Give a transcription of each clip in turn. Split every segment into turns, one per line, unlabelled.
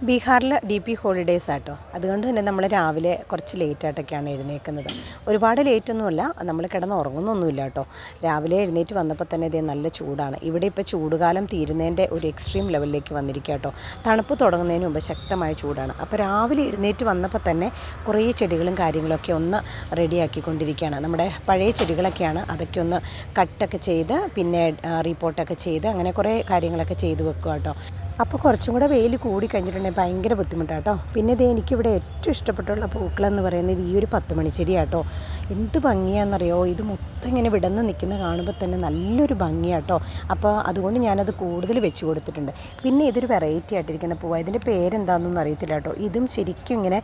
ബീഹാറിൽ DP holidays ആട്ടോ. അതുകൊണ്ട് തന്നെ നമ്മൾ രാവിലെ കുറച്ച് ലേറ്റായിട്ടൊക്കെയാണ് എഴുന്നേൽക്കുന്നത്. ഒരുപാട് ലേറ്റൊന്നുമല്ല, നമ്മൾ കിടന്ന് ഉറങ്ങുന്നൊന്നുമില്ല കേട്ടോ. രാവിലെ എഴുന്നേറ്റ് വന്നപ്പോൾ തന്നെ ഇതേ നല്ല ചൂടാണ്. ഇവിടെ ഇപ്പോൾ ചൂടുകാലം തീരുന്നതിൻ്റെ ഒരു എക്സ്ട്രീം ലെവലിലേക്ക് വന്നിരിക്കുക കേട്ടോ. തണുപ്പ് തുടങ്ങുന്നതിന് മുമ്പ് ശക്തമായ ചൂടാണ്. അപ്പോൾ രാവിലെ എഴുന്നേറ്റ് വന്നപ്പോൾ തന്നെ കുറേ ചെടികളും കാര്യങ്ങളൊക്കെ ഒന്ന് റെഡിയാക്കിക്കൊണ്ടിരിക്കുകയാണ്. നമ്മുടെ പഴയ ചെടികളൊക്കെയാണ്, അതൊക്കെ ഒന്ന് കട്ടൊക്കെ ചെയ്ത് പിന്നെ റീപോർട്ടൊക്കെ ചെയ്ത് അങ്ങനെ കുറേ കാര്യങ്ങളൊക്കെ ചെയ്ത് വെക്കുക കേട്ടോ. അപ്പോൾ കുറച്ചും കൂടെ വെയിൽ കൂടി കഴിഞ്ഞിട്ടുണ്ടെങ്കിൽ ഭയങ്കര ബുദ്ധിമുട്ടാണ് കേട്ടോ. പിന്നെ ഇത് എനിക്കിവിടെ ഏറ്റവും ഇഷ്ടപ്പെട്ടുള്ള പൂക്കളെന്ന് പറയുന്നത് ഈ ഒരു 10 മണിച്ചെടിയാട്ടോ. എന്ത് ഭംഗിയാണെന്നറിയോ, ഇത് മൊത്തം ഇങ്ങനെ വിടന്ന് നിൽക്കുന്ന കാണുമ്പോൾ തന്നെ നല്ലൊരു ഭംഗിയാട്ടോ. അപ്പോൾ അതുകൊണ്ട് ഞാനത് കൂടുതൽ വെച്ച് കൊടുത്തിട്ടുണ്ട്. പിന്നെ ഇതൊരു വെറൈറ്റി ആയിട്ടിരിക്കുന്ന പൂവാണ്. ഇതിൻ്റെ പേരെന്താണെന്നൊന്നും അറിയത്തില്ല കേട്ടോ. ഇതും ശരിക്കും ഇങ്ങനെ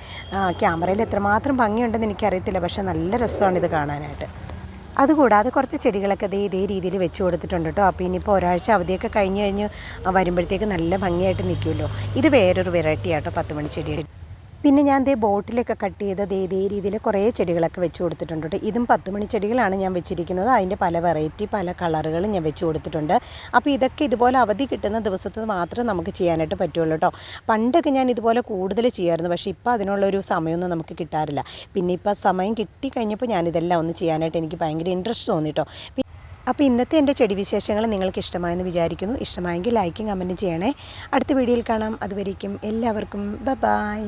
ക്യാമറയിൽ എത്രമാത്രം ഭംഗിയുണ്ടെന്ന് എനിക്കറിയത്തില്ല, പക്ഷേ നല്ല രസമാണ് ഇത് കാണാനായിട്ട്. അതുകൂടാതെ കുറച്ച് ചെടികളൊക്കെ ഇതേ രീതിയിൽ വെച്ച് കൊടുത്തിട്ടുണ്ട് കേട്ടോ. അപ്പോൾ ഇനിയിപ്പോൾ ഒരാഴ്ച അവധിയൊക്കെ കഴിഞ്ഞ് വരുമ്പോഴത്തേക്ക് നല്ല ഭംഗിയായിട്ട് നിൽക്കുമല്ലോ. ഇത് വേറൊരു വെറൈറ്റി ആട്ടോ 10 മണിച്ചെടിയുടെ. പിന്നെ ഞാൻ ബോട്ടിലൊക്കെ കട്ട് ചെയ്ത് ഇതേ രീതിയിൽ കുറേ ചെടികളൊക്കെ വെച്ച് കൊടുത്തിട്ടുണ്ട് കേട്ടോ. ഇതും 10 മണിച്ചെടികളാണ് ഞാൻ വെച്ചിരിക്കുന്നത്. അതിൻ്റെ പല വെറൈറ്റി പല കളറുകളും ഞാൻ വെച്ച് കൊടുത്തിട്ടുണ്ട്. അപ്പോൾ ഇതൊക്കെ ഇതുപോലെ അവധി കിട്ടുന്ന ദിവസത്തിൽ മാത്രം നമുക്ക് ചെയ്യാനായിട്ട് പറ്റുള്ളൂ കേട്ടോ. പണ്ടൊക്കെ ഞാൻ ഇതുപോലെ കൂടുതൽ ചെയ്യാമായിരുന്നു, പക്ഷേ ഇപ്പോൾ അതിനുള്ളൊരു സമയമൊന്നും നമുക്ക് കിട്ടാറില്ല. പിന്നെ ഇപ്പോൾ സമയം കിട്ടിക്കഴിഞ്ഞപ്പോൾ ഞാനിതെല്ലാം ഒന്ന് ചെയ്യാനായിട്ട് എനിക്ക് ഭയങ്കര ഇൻട്രസ്റ്റ് തോന്നി കേട്ടോ. അപ്പോൾ ഇന്നത്തെ എൻ്റെ ചെടി വിശേഷങ്ങൾ നിങ്ങൾക്ക് ഇഷ്ടമായെന്ന് വിചാരിക്കുന്നു. ഇഷ്ടമായെങ്കിൽ ലൈക്കും കമൻറ്റും ചെയ്യണേ. അടുത്ത വീഡിയോയിൽ കാണാം. അതുവരേക്കും എല്ലാവർക്കും ബൈ.